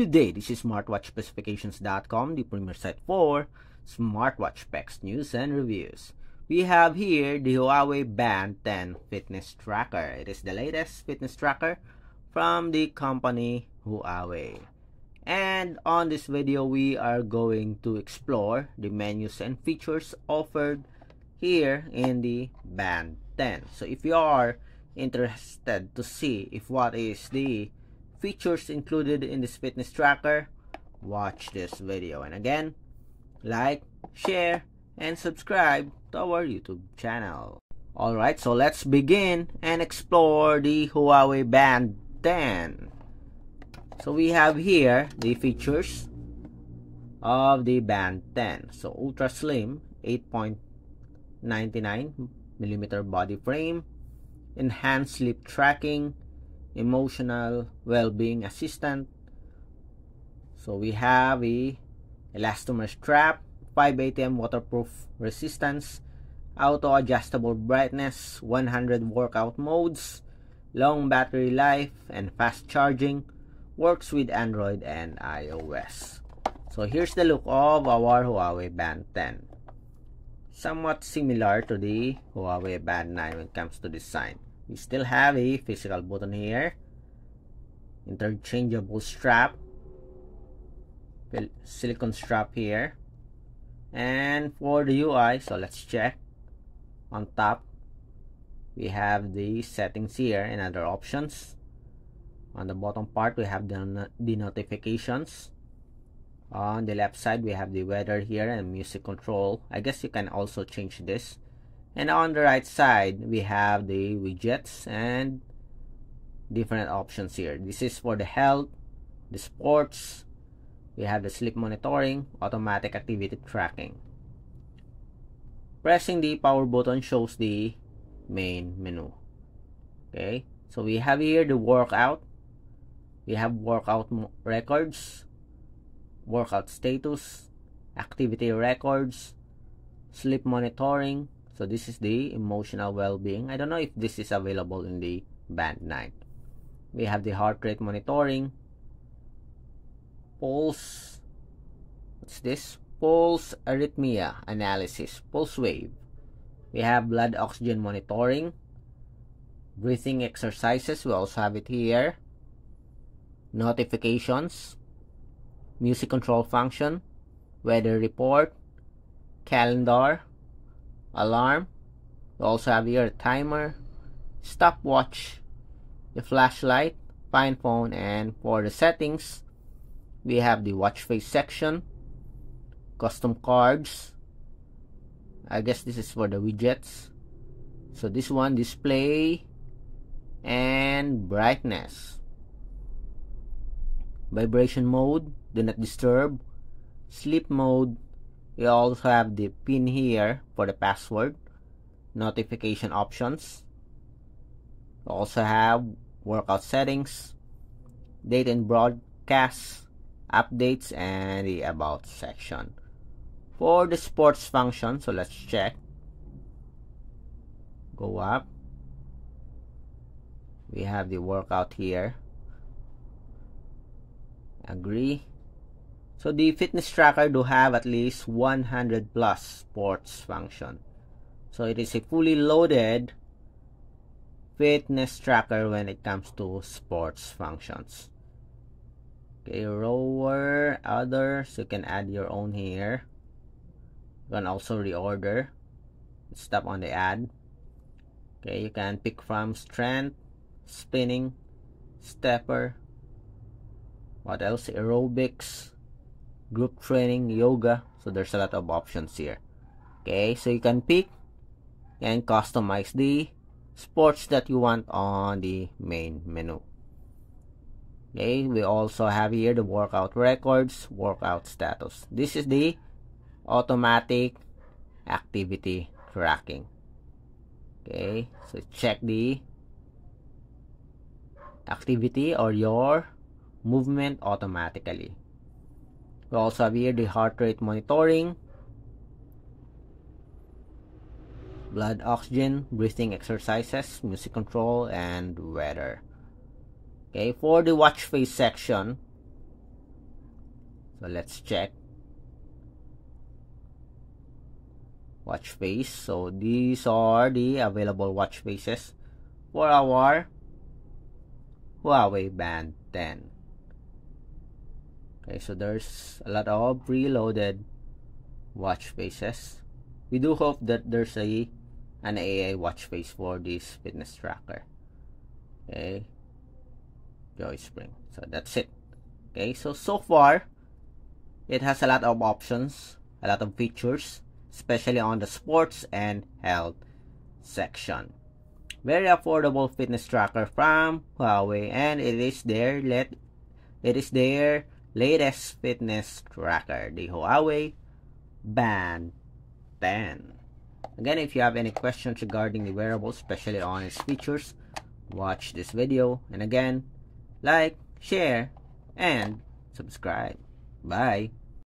Good day, this is smartwatchspecifications.com, the premier site for smartwatch specs, news, and reviews. We have here the Huawei Band 10 fitness tracker. It is the latest fitness tracker from the company Huawei. And on this video, we are going to explore the menus and features offered here in the Band 10. So if you are interested to see if what is the features included in this fitness tracker, watch this video. And again, like, share, and subscribe to our YouTube channel. Alright, so let's begin and explore the Huawei Band 10. So we have here the features of the Band 10. So ultra slim, 8.99mm body frame, enhanced sleep tracking, emotional well-being assistant. So we have a elastomer strap, 5 ATM waterproof resistance, auto adjustable brightness, 100 workout modes, long battery life, and fast charging. Works with Android and iOS. So here's the look of our Huawei Band 10. Somewhat similar to the Huawei Band 9 when it comes to design. We still have a physical button here, interchangeable strap, silicone strap here, and for the UI, so let's check. On top, we have the settings here and other options. On the bottom part, we have the notifications. On the left side, we have the weather here and music control. I guess you can also change this. And on the right side, we have the widgets and different options here. This is for the health, the sports. We have the sleep monitoring, automatic activity tracking. Pressing the power button shows the main menu. Okay, so we have here the workout. We have workout records, workout status, activity records, sleep monitoring. So this is the emotional well-being. I don't know if this is available in the Band 9. We have the heart rate monitoring, pulse, what's this? Pulse arrhythmia analysis, pulse wave. We have blood oxygen monitoring, breathing exercises, we also have it here, notifications, music control function, weather report, calendar, alarm. We also have here a timer, stopwatch, the flashlight, find phone, and for the settings, we have the watch face section, custom cards. I guess this is for the widgets. So this one, display and brightness, vibration mode, do not disturb, sleep mode. We also have the pin here for the password, notification options. We also have workout settings, date and broadcast, updates, and the about section. For the sports function, so let's check. Go up. We have the workout here. Agree. So the fitness tracker do have at least 100 plus sports function. So it is a fully loaded fitness tracker when it comes to sports functions. Okay, rower, others, you can add your own here. You can also reorder. Let's tap on the add. Okay, you can pick from strength, spinning, stepper, what else, aerobics, group training, yoga. So there's a lot of options here. Okay, so you can pick and customize the sports that you want on the main menu. Okay, we also have here the workout records, workout status. This is the automatic activity tracking. Okay, so check the activity or your movement automatically. We also have here the heart rate monitoring, blood oxygen, breathing exercises, music control, and weather. Okay, for the watch face section, So let's check. Watch face. So these are the available watch faces for our Huawei Band 10. Okay, so there's a lot of preloaded watch faces. We do hope that there's an AI watch face for this fitness tracker. Okay, Joy Spring. So that's it. Okay, so far it has a lot of options, a lot of features, especially on the sports and health section. Very affordable fitness tracker from Huawei, and it is their latest fitness tracker, the Huawei Band 10. Again, if you have any questions regarding the wearable, especially on its features, watch this video. And again, like, share, and subscribe. Bye.